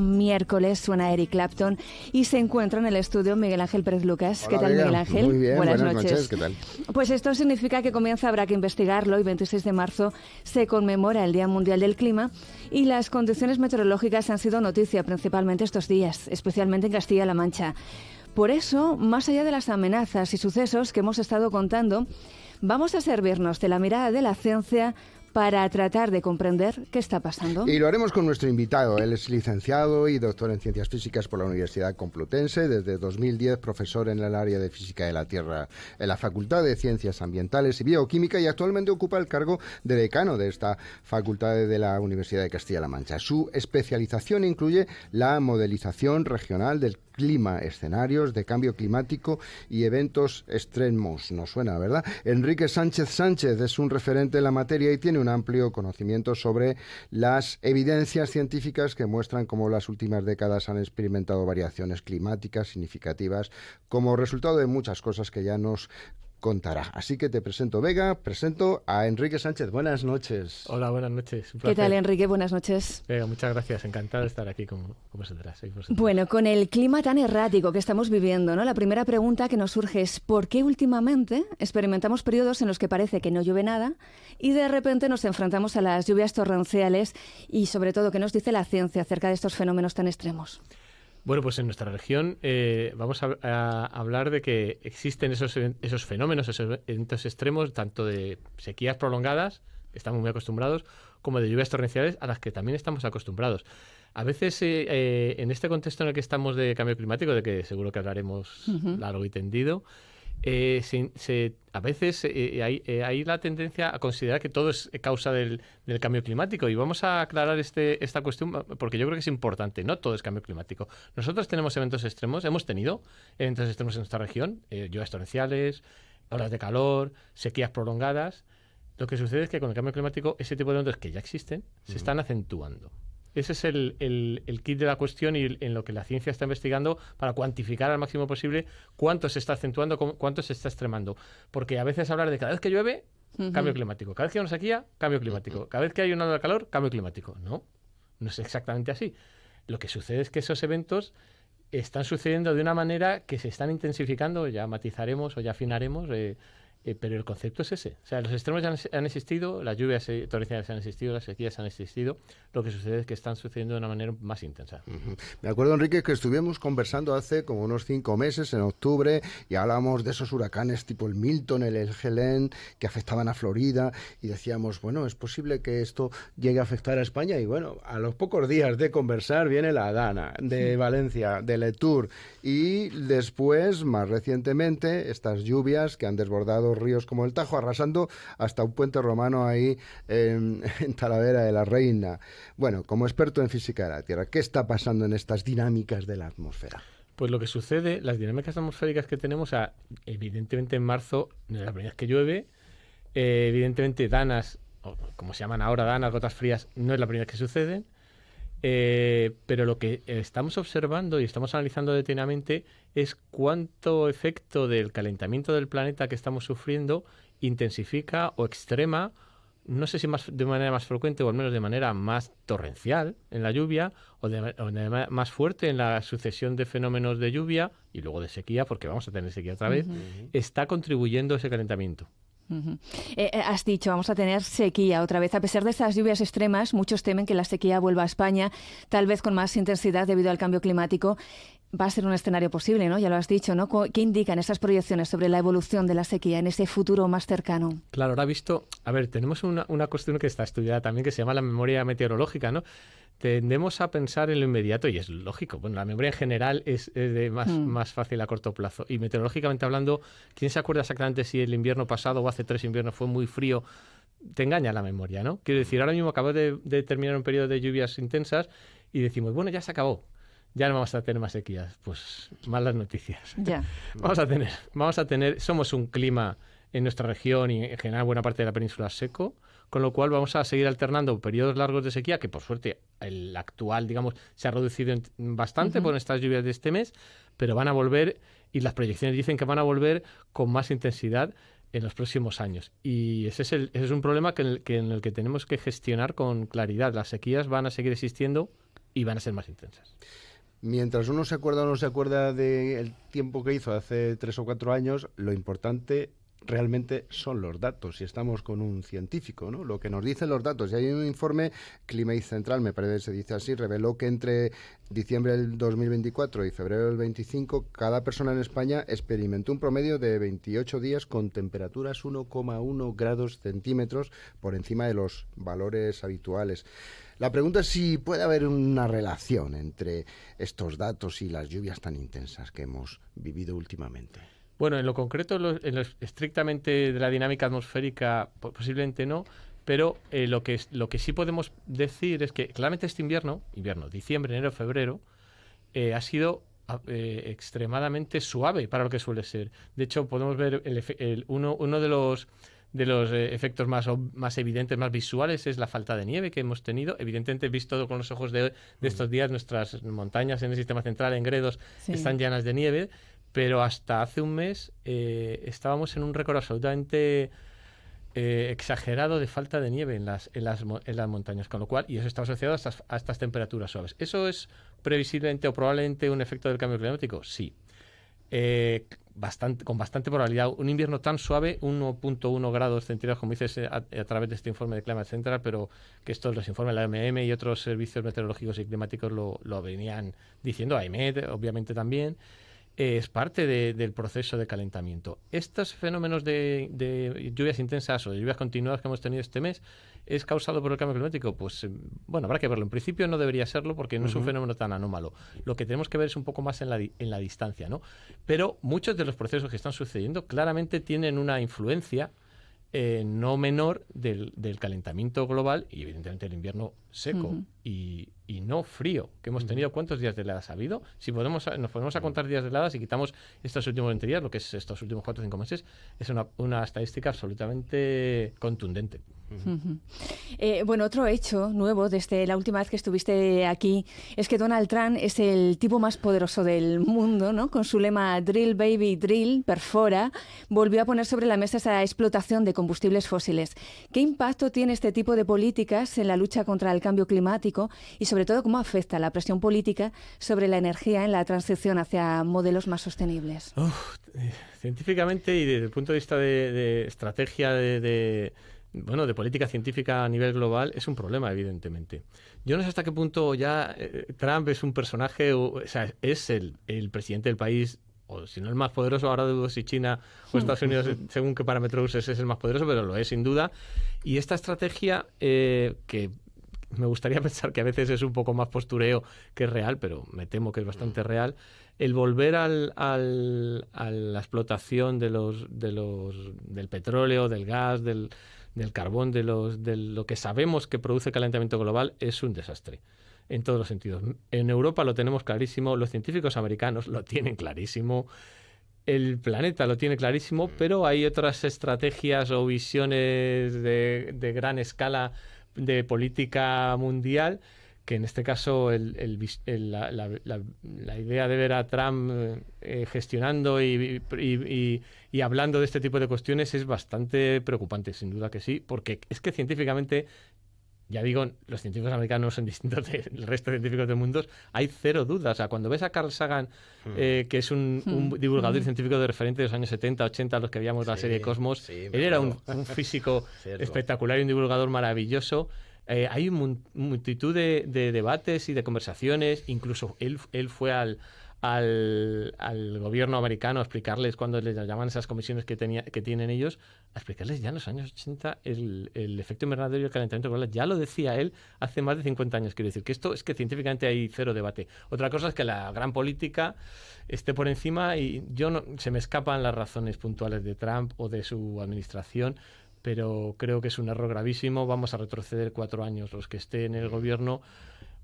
Miércoles suena Eric Clapton y se encuentra en el estudio Miguel Ángel Pérez Lucas. Hola, ¿Qué tal, Vega? Miguel Ángel? Muy bien, buenas noches. ¿Qué tal? Pues esto significa que comienza Habrá que investigarlo y 26 de marzo se conmemora el Día Mundial del Clima y las condiciones meteorológicas han sido noticia principalmente estos días, especialmente en Castilla-La Mancha. Por eso, más allá de las amenazas y sucesos que hemos estado contando, vamos a servirnos de la mirada de la ciencia para tratar de comprender qué está pasando. Y lo haremos con nuestro invitado. Él es licenciado y doctor en Ciencias Físicas por la Universidad Complutense. Desde 2010, profesor en el área de Física de la Tierra en la Facultad de Ciencias Ambientales y Bioquímica y actualmente ocupa el cargo de decano de esta facultad de la Universidad de Castilla-La Mancha. Su especialización incluye la modelización regional del clima, escenarios de cambio climático y eventos extremos. Nos suena, ¿verdad? Enrique Sánchez es un referente en la materia y tiene un amplio conocimiento sobre las evidencias científicas que muestran cómo las últimas décadas han experimentado variaciones climáticas significativas como resultado de muchas cosas que ya nos contará. Así que te presento, Vega, presento a Enrique Sánchez. Buenas noches. Hola, buenas noches. Un placer. ¿Qué tal, Enrique? Buenas noches. Vega, muchas gracias. Encantado de estar aquí con vosotras. Bueno, con el clima tan errático que estamos viviendo, ¿no? La primera pregunta que nos surge es ¿por qué últimamente experimentamos periodos en los que parece que no llueve nada y de repente nos enfrentamos a las lluvias torrenciales y sobre todo qué nos dice la ciencia acerca de estos fenómenos tan extremos? Bueno, pues en nuestra región vamos a hablar de que existen esos fenómenos, esos eventos extremos, tanto de sequías prolongadas, que estamos muy acostumbrados, como de lluvias torrenciales, a las que también estamos acostumbrados. A veces, en este contexto en el que estamos de cambio climático, de que seguro que hablaremos largo y tendido, a veces hay la tendencia a considerar que todo es causa del cambio climático y vamos a aclarar esta cuestión porque yo creo que es importante. No todo es cambio climático. Nosotros tenemos eventos extremos, hemos tenido eventos extremos en nuestra región, lluvias torrenciales, olas de calor, sequías prolongadas. Lo que sucede es que con el cambio climático ese tipo de eventos que ya existen se están acentuando. Ese es el kit de la cuestión y en lo que la ciencia está investigando para cuantificar al máximo posible cuánto se está acentuando, cuánto se está extremando. Porque a veces hablar de cada vez que llueve, cambio climático. Cada vez que hay una sequía, cambio climático. Cada vez que hay una ola de calor, cambio climático. No es exactamente así. Lo que sucede es que esos eventos están sucediendo de una manera que se están intensificando, ya matizaremos o ya afinaremos, pero el concepto es ese. O sea, los extremos ya han existido, las lluvias torrenciales han existido, las sequías han existido. Lo que sucede es que están sucediendo de una manera más intensa. Me acuerdo, Enrique, que estuvimos conversando hace como unos 5 meses, en octubre, y hablábamos de esos huracanes tipo el Milton, el Helene, que afectaban a Florida, y decíamos, bueno, es posible que esto llegue a afectar a España. Y bueno, a los pocos días de conversar viene la Dana, de Valencia, de Letour, y después, más recientemente, estas lluvias que han desbordado ríos como el Tajo, arrasando hasta un puente romano ahí en Talavera de la Reina. Bueno, como experto en física de la Tierra, ¿qué está pasando en estas dinámicas de la atmósfera? Pues lo que sucede, las dinámicas atmosféricas que tenemos, evidentemente en marzo, no es la primera vez que llueve, evidentemente danas, o como se llaman ahora danas, gotas frías, no es la primera vez que suceden, pero lo que estamos observando y estamos analizando detenidamente es cuánto efecto del calentamiento del planeta que estamos sufriendo intensifica o extrema, no sé si de manera más frecuente o al menos de manera más torrencial en la lluvia o de manera más fuerte en la sucesión de fenómenos de lluvia y luego de sequía, porque vamos a tener sequía otra vez, está contribuyendo a ese calentamiento. Has dicho, vamos a tener sequía otra vez. A pesar de estas lluvias extremas, muchos temen que la sequía vuelva a España, tal vez con más intensidad debido al cambio climático. Va a ser un escenario posible, ¿no? Ya lo has dicho, ¿no? ¿Qué indican esas proyecciones sobre la evolución de la sequía en ese futuro más cercano? Claro, ahora visto, tenemos una cuestión que está estudiada también que se llama la memoria meteorológica, ¿no? Tendemos a pensar en lo inmediato y es lógico. Bueno, la memoria en general es más fácil a corto plazo. Y meteorológicamente hablando, ¿quién se acuerda exactamente si el invierno pasado o hace 3 inviernos fue muy frío? Te engaña la memoria, ¿no? Quiero decir, ahora mismo acabo de terminar un periodo de lluvias intensas y decimos, bueno, ya se acabó. Ya no vamos a tener más sequías. Pues malas noticias. Ya. Vamos a tener, somos un clima en nuestra región y en general buena parte de la península seco, con lo cual vamos a seguir alternando periodos largos de sequía, que por suerte el actual, digamos, se ha reducido bastante por estas lluvias de este mes, pero van a volver y las proyecciones dicen que van a volver con más intensidad en los próximos años. Y ese es un problema en el que tenemos que gestionar con claridad. Las sequías van a seguir existiendo y van a ser más intensas. Mientras uno se acuerda o no se acuerda del tiempo que hizo hace 3 o 4 años, lo importante realmente son los datos, y estamos con un científico, ¿no? Lo que nos dicen los datos. Y hay un informe, Climate Central, me parece que se dice así, reveló que entre diciembre del 2024 y febrero del 25, cada persona en España experimentó un promedio de 28 días con temperaturas 1,1 grados centímetros por encima de los valores habituales. La pregunta es si puede haber una relación entre estos datos y las lluvias tan intensas que hemos vivido últimamente. Bueno, en lo concreto, en lo estrictamente de la dinámica atmosférica, posiblemente no, pero lo que sí podemos decir es que claramente este invierno, diciembre, enero, febrero, ha sido extremadamente suave para lo que suele ser. De hecho, podemos ver uno de los efectos más evidentes, más visuales, es la falta de nieve que hemos tenido. Evidentemente, visto con los ojos de estos días, nuestras montañas en el sistema central, en Gredos, están llenas de nieve, pero hasta hace un mes estábamos en un récord absolutamente exagerado de falta de nieve en las montañas, con lo cual, y eso está asociado a estas temperaturas suaves. ¿Eso es previsiblemente o probablemente un efecto del cambio climático? Sí. Con bastante probabilidad. Un invierno tan suave, 1.1 grados centígrados, como dices, a través de este informe de Climate Central, pero que estos los informes de la OMM y otros servicios meteorológicos y climáticos lo venían diciendo, AEMET obviamente también, es parte del proceso de calentamiento. Estos fenómenos de lluvias intensas o de lluvias continuadas que hemos tenido este mes, ¿es causado por el cambio climático? Pues bueno, habrá que verlo. En principio no debería serlo porque no es un fenómeno tan anómalo. Lo que tenemos que ver es un poco más en la distancia, ¿no? Pero muchos de los procesos que están sucediendo claramente tienen una influencia no menor del calentamiento global y evidentemente el invierno seco y no frío que hemos tenido. ¿Cuántos días de heladas ha habido? Si nos ponemos a contar días de heladas y quitamos estos últimos 20 días, lo que es estos últimos 4 o 5 meses, es una estadística absolutamente contundente. Bueno, otro hecho nuevo desde la última vez que estuviste aquí es que Donald Trump es el tipo más poderoso del mundo, ¿no? Con su lema Drill Baby Drill, perfora, volvió a poner sobre la mesa esa explotación de combustibles fósiles. ¿Qué impacto tiene este tipo de políticas en la lucha contra el cambio climático y sobre todo cómo afecta la presión política sobre la energía en la transición hacia modelos más sostenibles? Científicamente y desde el punto de vista de estrategia de política científica a nivel global, es un problema, evidentemente. Yo no sé hasta qué punto ya Trump es un personaje, o sea, es el presidente del país, o si no el más poderoso, ahora dudo si China o Estados Unidos, según qué parámetro uses, es el más poderoso, pero lo es sin duda. Y esta estrategia, que me gustaría pensar que a veces es un poco más postureo que real, pero me temo que es bastante real, el volver a la explotación del petróleo, del gas, del carbón, de lo que sabemos que produce calentamiento global, es un desastre en todos los sentidos. En Europa lo tenemos clarísimo, los científicos americanos lo tienen clarísimo, el planeta lo tiene clarísimo, pero hay otras estrategias o visiones de gran escala de política mundial, que en este caso la idea de ver a Trump gestionando y hablando de este tipo de cuestiones es bastante preocupante, sin duda que sí, porque es que científicamente, ya digo, los científicos americanos son distintos del resto de científicos del mundo, hay cero dudas. O sea, cuando ves a Carl Sagan, que es un divulgador científico de referente de los años 70, 80, los que veíamos la serie Cosmos, él era un físico espectacular y un divulgador maravilloso. Hay multitud de debates y de conversaciones. Incluso él fue al gobierno americano a explicarles, cuando les llaman esas comisiones que tienen ellos, a explicarles ya en los años 80 el efecto invernadero y el calentamiento global. Ya lo decía él hace más de 50 años. Quiero decir que esto es que científicamente hay cero debate. Otra cosa es que la gran política esté por encima, y se me escapan las razones puntuales de Trump o de su administración, pero creo que es un error gravísimo. Vamos a retroceder 4 años los que esté en el gobierno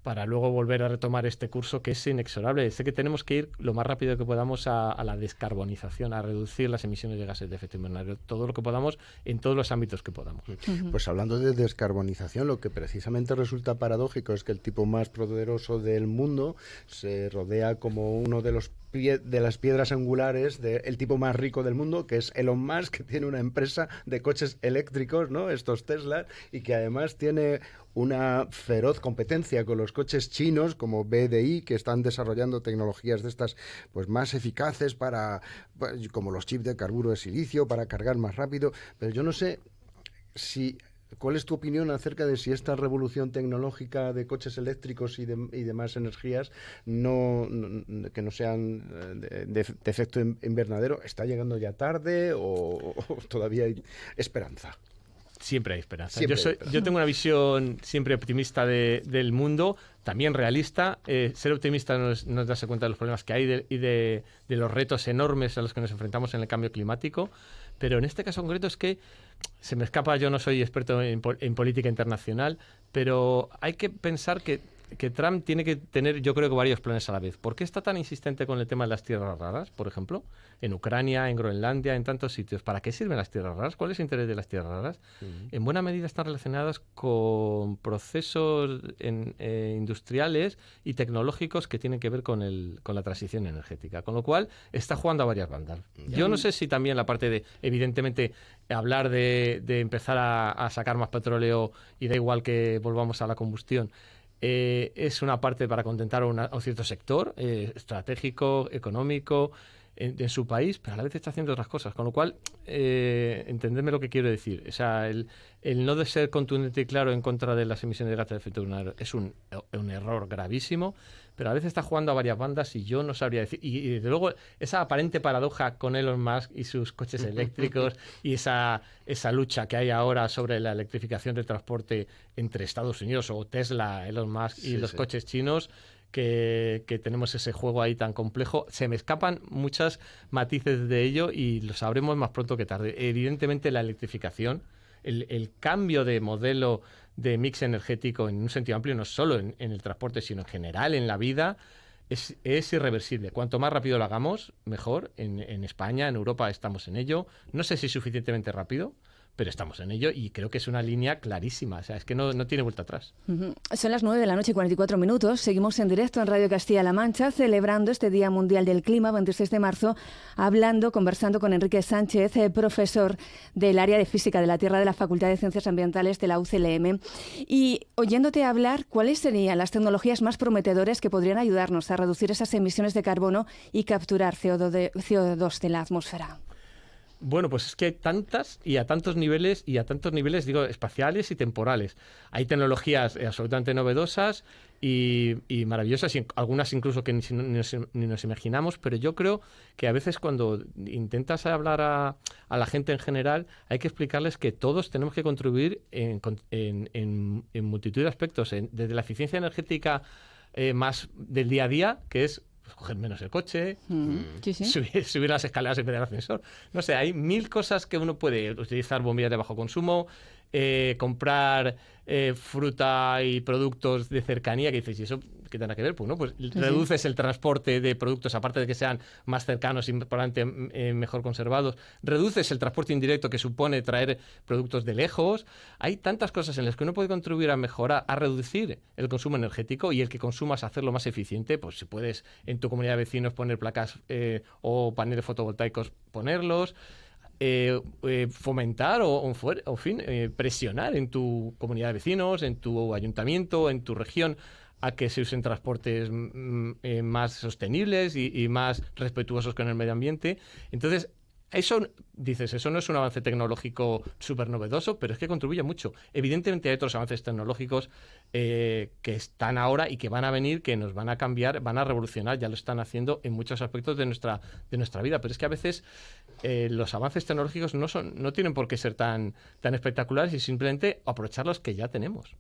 para luego volver a retomar este curso que es inexorable. Sé que tenemos que ir lo más rápido que podamos a la descarbonización, a reducir las emisiones de gases de efecto invernadero, todo lo que podamos, en todos los ámbitos que podamos. Pues hablando de descarbonización, lo que precisamente resulta paradójico es que el tipo más poderoso del mundo se rodea como uno de los piedras angulares del tipo más rico del mundo, que es Elon Musk, que tiene una empresa de coches eléctricos, ¿no? Estos Tesla, y que además tiene una feroz competencia con los coches chinos como BDI, que están desarrollando tecnologías de estas pues más eficaces como los chips de carburo de silicio para cargar más rápido. Pero yo no sé ¿cuál es tu opinión acerca de si esta revolución tecnológica de coches eléctricos y demás energías que no sean de efecto invernadero está llegando ya tarde o todavía hay esperanza? Siempre hay esperanza. Yo tengo una visión siempre optimista del mundo, también realista. Ser optimista no es darse cuenta de los problemas que hay y de los retos enormes a los que nos enfrentamos en el cambio climático. Pero en este caso concreto es que se me escapa, yo no soy experto en política internacional, pero hay que pensar que Trump tiene que tener, yo creo que varios planes a la vez. ¿Por qué está tan insistente con el tema de las tierras raras, por ejemplo? En Ucrania, en Groenlandia, en tantos sitios. ¿Para qué sirven las tierras raras? ¿Cuál es el interés de las tierras raras? En buena medida están relacionadas con procesos industriales y tecnológicos que tienen que ver con la transición energética. Con lo cual, está jugando a varias bandas. Yo no sé si también la parte de, evidentemente, hablar de empezar a sacar más petróleo y da igual que volvamos a la combustión, es una parte para contentar a un cierto sector estratégico, económico en su país, pero a la vez está haciendo otras cosas, con lo cual entendedme lo que quiero decir. O sea, el no de ser contundente y claro en contra de las emisiones de gases de efecto invernadero es un error gravísimo, pero a veces está jugando a varias bandas y yo no sabría decir. Y desde luego esa aparente paradoja con Elon Musk y sus coches eléctricos y esa lucha que hay ahora sobre la electrificación del transporte entre Estados Unidos o Tesla, Elon Musk y los coches chinos, que tenemos ese juego ahí tan complejo. Se me escapan muchos matices de ello y lo sabremos más pronto que tarde. Evidentemente la electrificación, el cambio de modelo de mix energético en un sentido amplio, no solo en el transporte, sino en general en la vida, es irreversible. Cuanto más rápido lo hagamos, mejor. En España, en Europa estamos en ello. No sé si suficientemente rápido, pero estamos en ello y creo que es una línea clarísima. O sea, es que no tiene vuelta atrás. Son las 9 de la noche y 44 minutos. Seguimos en directo en Radio Castilla-La Mancha, celebrando este Día Mundial del Clima, 26 de marzo, conversando con Enrique Sánchez, profesor del área de Física de la Tierra de la Facultad de Ciencias Ambientales de la UCLM. Y oyéndote hablar, ¿cuáles serían las tecnologías más prometedoras que podrían ayudarnos a reducir esas emisiones de carbono y capturar CO2 de la atmósfera? Bueno, pues es que hay tantas y a tantos niveles, digo, espaciales y temporales. Hay tecnologías absolutamente novedosas y maravillosas, y algunas incluso que ni nos imaginamos, pero yo creo que a veces cuando intentas hablar a la gente en general, hay que explicarles que todos tenemos que contribuir en multitud de aspectos, desde la eficiencia energética más del día a día, que es coger menos el coche, subir las escaleras en vez del ascensor. No sé, hay 1000 cosas que uno puede utilizar, bombillas de bajo consumo, comprar fruta y productos de cercanía, que dices, ¿y eso qué tendrá que ver? Pues no, pues reduces el transporte de productos, aparte de que sean más cercanos y probablemente mejor conservados, reduces el transporte indirecto que supone traer productos de lejos. Hay tantas cosas en las que uno puede contribuir a mejorar, a reducir el consumo energético, y el que consumas hacerlo más eficiente. Pues si puedes en tu comunidad de vecinos poner placas o paneles fotovoltaicos, ponerlos. Fomentar o presionar en tu comunidad de vecinos, en tu ayuntamiento, en tu región, a que se usen transportes más sostenibles y más respetuosos con el medio ambiente. Entonces, eso no es un avance tecnológico súper novedoso, pero es que contribuye mucho. Evidentemente hay otros avances tecnológicos que están ahora y que van a venir, que nos van a cambiar, van a revolucionar, ya lo están haciendo en muchos aspectos de nuestra vida. Pero es que a veces los avances tecnológicos no tienen por qué ser tan espectaculares, y simplemente aprovechar los que ya tenemos.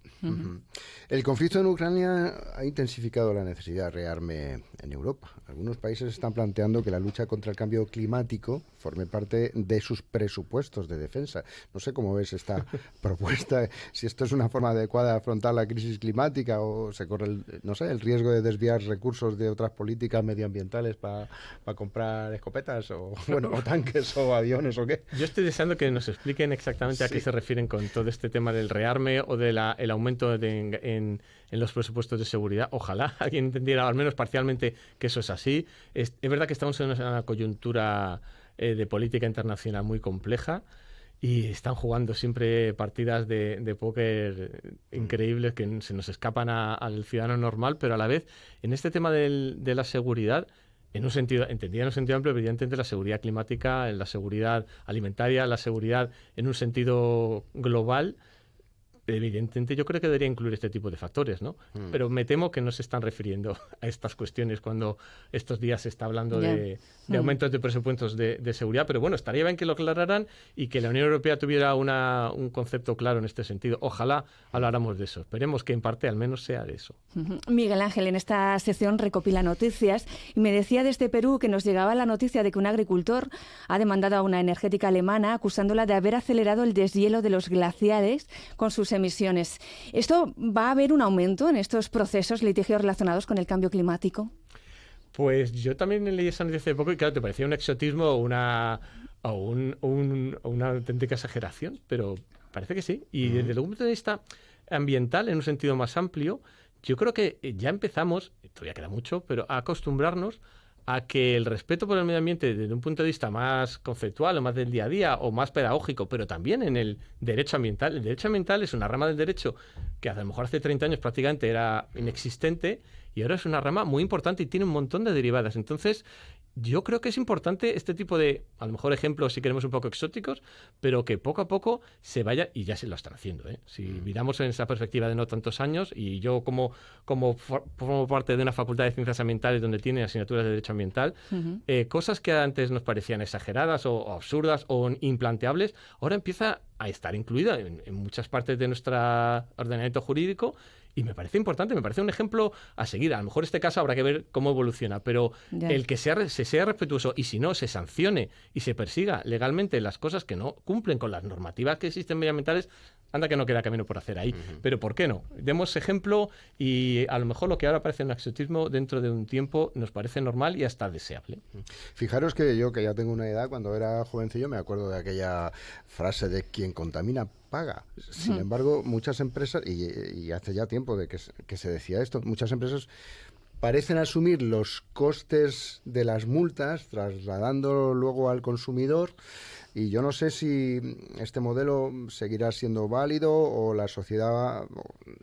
El conflicto en Ucrania ha intensificado la necesidad de rearme en Europa. Algunos países están planteando que la lucha contra el cambio climático forme parte de sus presupuestos de defensa. No sé cómo ves esta propuesta, si esto es una forma adecuada de afrontar la crisis crisis climática o se corre el riesgo de desviar recursos de otras políticas medioambientales para comprar escopetas o tanques o aviones o qué. Yo estoy deseando que nos expliquen exactamente a qué se refieren con todo este tema del rearme o del aumento en los presupuestos de seguridad. Ojalá alguien entendiera al menos parcialmente que eso es así. Es verdad que estamos en una coyuntura de política internacional muy compleja y están jugando siempre partidas de póker increíbles que se nos escapan al ciudadano normal, pero a la vez en este tema de la seguridad, en un sentido, entendida en un sentido amplio, evidentemente la seguridad climática, la seguridad alimentaria, la seguridad en un sentido global. Evidentemente yo creo que debería incluir este tipo de factores, ¿no? Pero me temo que no se están refiriendo a estas cuestiones cuando estos días se está hablando de aumentos de presupuestos de seguridad, pero bueno, estaría bien que lo aclararan y que la Unión Europea tuviera un concepto claro en este sentido. Ojalá habláramos de eso. Esperemos que en parte al menos sea de eso. Miguel Ángel en esta sección recopila noticias y me decía desde Perú que nos llegaba la noticia de que un agricultor ha demandado a una energética alemana acusándola de haber acelerado el deshielo de los glaciares con sus emisiones. ¿Esto va a haber un aumento en estos procesos litigios relacionados con el cambio climático? Pues yo también leí esa noticia hace poco y claro, te parecía un exotismo o una auténtica exageración, pero parece que sí. Y desde el punto de vista ambiental, en un sentido más amplio, yo creo que ya empezamos, todavía queda mucho, pero a acostumbrarnos a que el respeto por el medio ambiente desde un punto de vista más conceptual o más del día a día o más pedagógico, pero también en el derecho ambiental. El derecho ambiental es una rama del derecho que a lo mejor hace 30 años prácticamente era inexistente y ahora es una rama muy importante y tiene un montón de derivadas. Entonces, yo creo que es importante este tipo de, a lo mejor ejemplos si queremos un poco exóticos, pero que poco a poco se vaya, y ya se lo están haciendo, ¿eh? Si miramos en esa perspectiva de no tantos años, y yo como formo parte de una facultad de ciencias ambientales donde tiene asignaturas de derecho ambiental, cosas que antes nos parecían exageradas o absurdas o implanteables, ahora empieza a estar incluida en muchas partes de nuestro ordenamiento jurídico. Y me parece importante, me parece un ejemplo a seguir. A lo mejor este caso habrá que ver cómo evoluciona, pero el que se sea respetuoso y si no, se sancione y se persiga legalmente las cosas que no cumplen con las normativas que existen medioambientales, anda que no queda camino por hacer ahí. Pero ¿por qué no? Demos ejemplo y a lo mejor lo que ahora parece un exotismo dentro de un tiempo nos parece normal y hasta deseable. Fijaros que yo, que ya tengo una edad, cuando era jovencillo me acuerdo de aquella frase de quien contamina paga. Sin embargo, muchas empresas, y hace ya tiempo de que se decía esto, muchas empresas parecen asumir los costes de las multas, trasladándolo luego al consumidor, y yo no sé si este modelo seguirá siendo válido o la sociedad,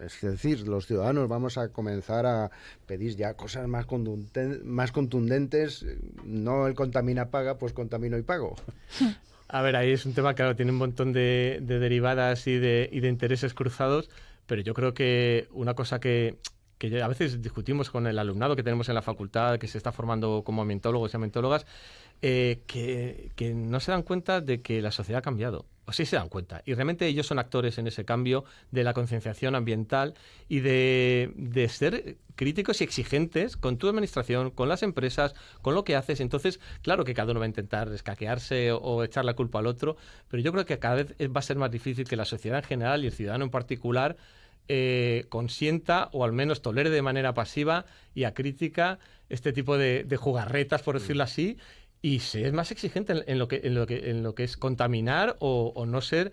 es decir, los ciudadanos vamos a comenzar a pedir ya cosas más contundentes, no el contamina paga, pues contamino y pago. A ver, ahí es un tema, claro, tiene un montón de derivadas y de intereses cruzados, pero yo creo que una cosa que a veces discutimos con el alumnado que tenemos en la facultad, que se está formando como ambientólogos y ambientólogas, que no se dan cuenta de que la sociedad ha cambiado. O sí se dan cuenta. Y realmente ellos son actores en ese cambio de la concienciación ambiental y de ser críticos y exigentes con tu administración, con las empresas, con lo que haces. Entonces, claro que cada uno va a intentar escaquearse o echar la culpa al otro, pero yo creo que cada vez va a ser más difícil que la sociedad en general y el ciudadano en particular consienta o al menos tolere de manera pasiva y acrítica este tipo de jugarretas, por decirlo así, y se es más exigente en lo que es contaminar o no ser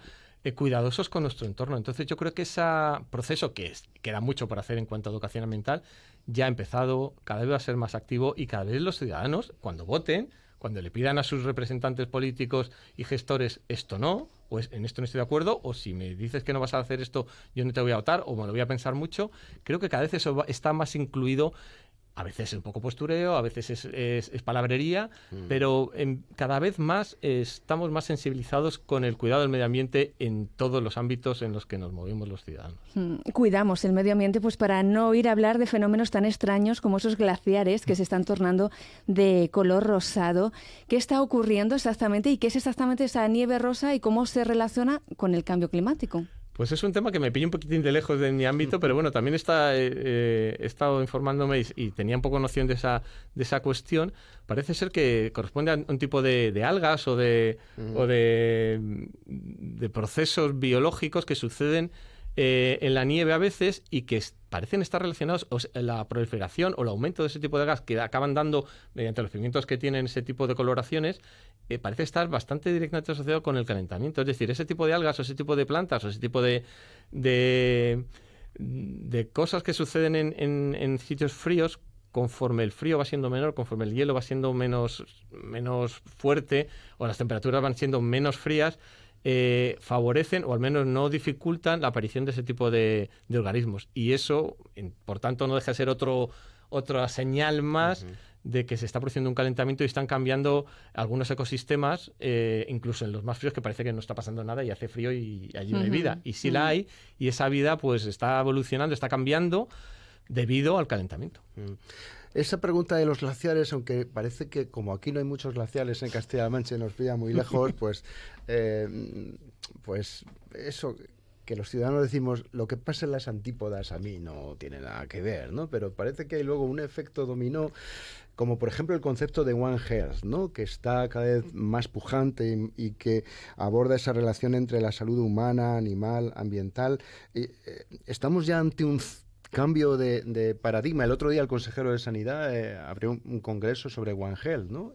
cuidadosos con nuestro entorno. Entonces yo creo que ese proceso, que queda mucho por hacer en cuanto a educación ambiental, ya ha empezado, cada vez va a ser más activo y cada vez los ciudadanos, cuando voten, cuando le pidan a sus representantes políticos y gestores esto no, o en esto no estoy de acuerdo, o si me dices que no vas a hacer esto, yo no te voy a votar, o me lo voy a pensar mucho, creo que cada vez eso está más incluido. A veces es un poco postureo, a veces es palabrería, pero cada vez más estamos más sensibilizados con el cuidado del medio ambiente en todos los ámbitos en los que nos movemos los ciudadanos. Cuidamos el medio ambiente pues para no ir a hablar de fenómenos tan extraños como esos glaciares que se están tornando de color rosado. ¿Qué está ocurriendo exactamente y qué es exactamente esa nieve rosa y cómo se relaciona con el cambio climático? Pues es un tema que me pilla un poquitín de lejos de mi ámbito, pero bueno, también he estado informándome y tenía un poco noción de esa cuestión. Parece ser que corresponde a un tipo de algas o de procesos biológicos que suceden en la nieve a veces y que parecen estar relacionados, la proliferación o el aumento de ese tipo de gas que acaban dando mediante los pigmentos que tienen ese tipo de coloraciones, parece estar bastante directamente asociado con el calentamiento. Es decir, ese tipo de algas o ese tipo de plantas o ese tipo de cosas que suceden en sitios fríos, conforme el frío va siendo menor, conforme el hielo va siendo menos fuerte o las temperaturas van siendo menos frías, favorecen o al menos no dificultan la aparición de ese tipo de organismos. Y eso, por tanto, no deja de ser otra señal más de que se está produciendo un calentamiento y están cambiando algunos ecosistemas, incluso en los más fríos, que parece que no está pasando nada y hace frío y allí no hay vida. Y sí la hay, y esa vida pues está evolucionando, está cambiando debido al calentamiento. Esa pregunta de los glaciares, aunque parece que como aquí no hay muchos glaciares en Castilla-La Mancha y nos pilla muy lejos, pues eso que los ciudadanos decimos, lo que pasa en las antípodas a mí no tiene nada que ver, ¿no? Pero parece que hay luego un efecto dominó, como por ejemplo el concepto de One Health, ¿no? Que está cada vez más pujante y que aborda esa relación entre la salud humana, animal, ambiental. Estamos ya ante un cambio de paradigma. El otro día el consejero de Sanidad abrió un congreso sobre One Health, ¿no?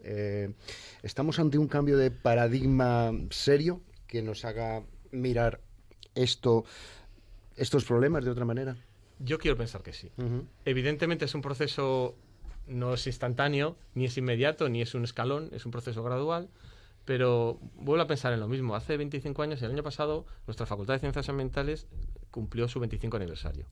Estamos ante un cambio de paradigma serio que nos haga mirar estos problemas de otra manera. Yo quiero pensar que sí. Evidentemente es un proceso, no es instantáneo, ni es inmediato, ni es un escalón, es un proceso gradual, pero vuelvo a pensar en lo mismo. Hace 25 años, el año pasado, nuestra Facultad de Ciencias Ambientales cumplió su 25 aniversario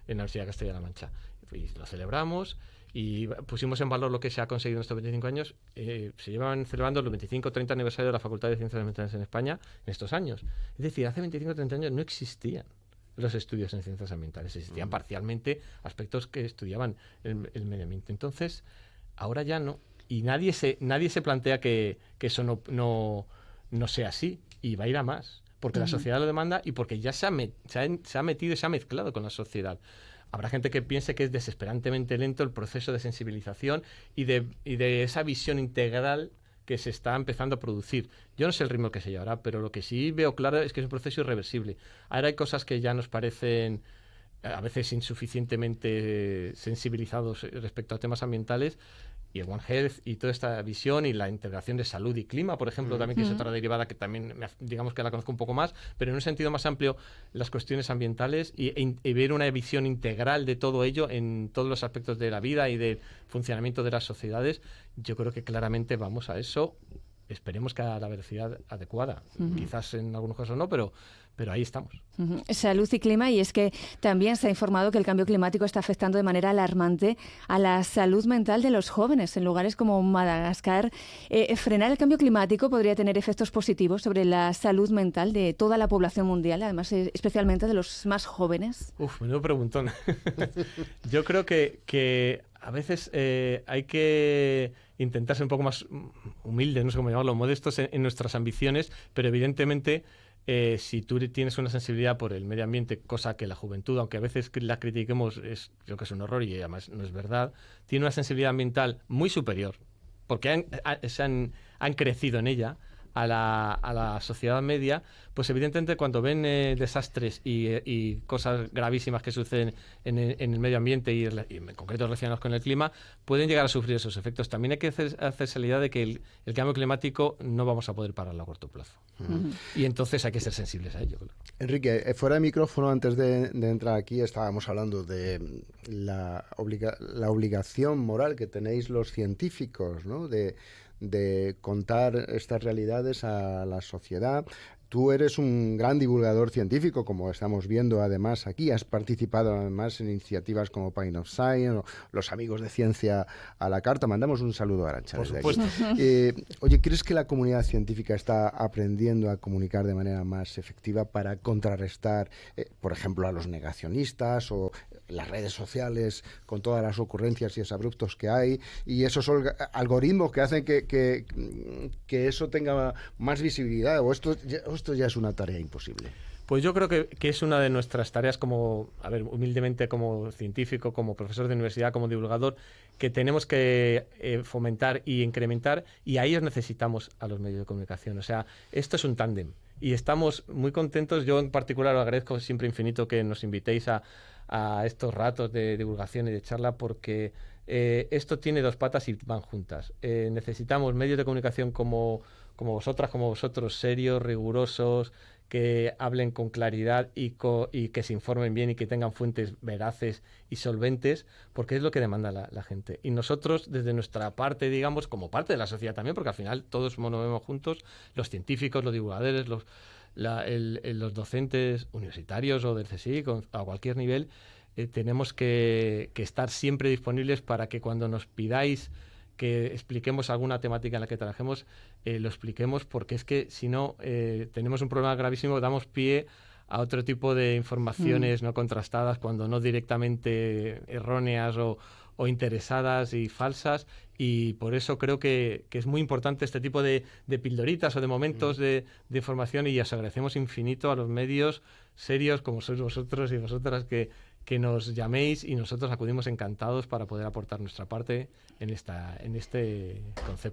en la Universidad de Castilla-La Mancha. Y lo celebramos y pusimos en valor lo que se ha conseguido en estos 25 años. Se llevan celebrando los 25-30 aniversarios de la Facultad de Ciencias Ambientales en España en estos años. Es decir, hace 25-30 años no existían los estudios en ciencias ambientales. Existían parcialmente aspectos que estudiaban el medio ambiente. Entonces, ahora ya no. Y nadie se plantea que eso no sea así. Y va a ir a más. Porque la sociedad lo demanda y porque ya se ha metido y se ha mezclado con la sociedad. Habrá gente que piense que es desesperantemente lento el proceso de sensibilización y de esa visión integral que se está empezando a producir. Yo no sé el ritmo que se llevará, pero lo que sí veo claro es que es un proceso irreversible. Ahora hay cosas que ya nos parecen a veces insuficientemente sensibilizados respecto a temas ambientales, y el One Health y toda esta visión y la integración de salud y clima, por ejemplo, también, que es otra derivada que también, digamos que la conozco un poco más, pero en un sentido más amplio, las cuestiones ambientales y ver una visión integral de todo ello en todos los aspectos de la vida y del funcionamiento de las sociedades. Yo creo que claramente vamos a eso. Esperemos que a la velocidad adecuada. Quizás en algunos casos no, pero ahí estamos. Salud y clima, y es que también se ha informado que el cambio climático está afectando de manera alarmante a la salud mental de los jóvenes en lugares como Madagascar. Frenar el cambio climático podría tener efectos positivos sobre la salud mental de toda la población mundial, además especialmente de los más jóvenes. Menudo preguntón. Yo creo que a veces hay que intentar ser un poco más humildes, no sé cómo llamarlo, modestos en nuestras ambiciones, pero evidentemente si tú tienes una sensibilidad por el medio ambiente, cosa que la juventud, aunque a veces la critiquemos, creo que es un horror y además no es verdad, tiene una sensibilidad ambiental muy superior, porque han crecido en ella, a la sociedad media, pues evidentemente cuando ven desastres y cosas gravísimas que suceden en el medio ambiente y en concreto relacionados con el clima, pueden llegar a sufrir esos efectos. También hay que hacerse la idea de que el cambio climático no vamos a poder pararlo a corto plazo. Y entonces hay que ser sensibles a ello. Claro. Enrique, fuera de micrófono, antes de entrar aquí, estábamos hablando de la obligación moral que tenéis los científicos, ¿no? de contar estas realidades a la sociedad. Tú eres un gran divulgador científico, como estamos viendo además aquí. Has participado además en iniciativas como Pine of Science, o los amigos de Ciencia a la Carta. Mandamos un saludo a Arantxa. Por supuesto. Oye, ¿crees que la comunidad científica está aprendiendo a comunicar de manera más efectiva para contrarrestar, por ejemplo, a los negacionistas o las redes sociales con todas las ocurrencias y exabruptos que hay y esos algoritmos que hacen que eso tenga más visibilidad? ¿O esto ya es una tarea imposible? Pues yo creo que es una de nuestras tareas como, a ver, humildemente como científico, como profesor de universidad, como divulgador, que tenemos que fomentar y incrementar, y a ellos necesitamos a los medios de comunicación. O sea, esto es un tándem y estamos muy contentos. Yo en particular os agradezco siempre infinito que nos invitéis a estos ratos de divulgación y de charla, porque esto tiene dos patas y van juntas. Necesitamos medios de comunicación como vosotras, como vosotros, serios, rigurosos, que hablen con claridad y que se informen bien y que tengan fuentes veraces y solventes, porque es lo que demanda la gente. Y nosotros, desde nuestra parte, digamos, como parte de la sociedad también, porque al final todos nos movemos juntos, los científicos, los divulgadores, los docentes universitarios o del CSIC a cualquier nivel, tenemos que estar siempre disponibles para que cuando nos pidáis que expliquemos alguna temática en la que trabajemos, lo expliquemos, porque es que si no tenemos un problema gravísimo, damos pie a otro tipo de informaciones no contrastadas, cuando no directamente erróneas o interesadas y falsas, y por eso creo que es muy importante este tipo de pildoritas o de momentos de información, y os agradecemos infinito a los medios serios como sois vosotros y vosotras que nos llaméis, y nosotros acudimos encantados para poder aportar nuestra parte en este concepto.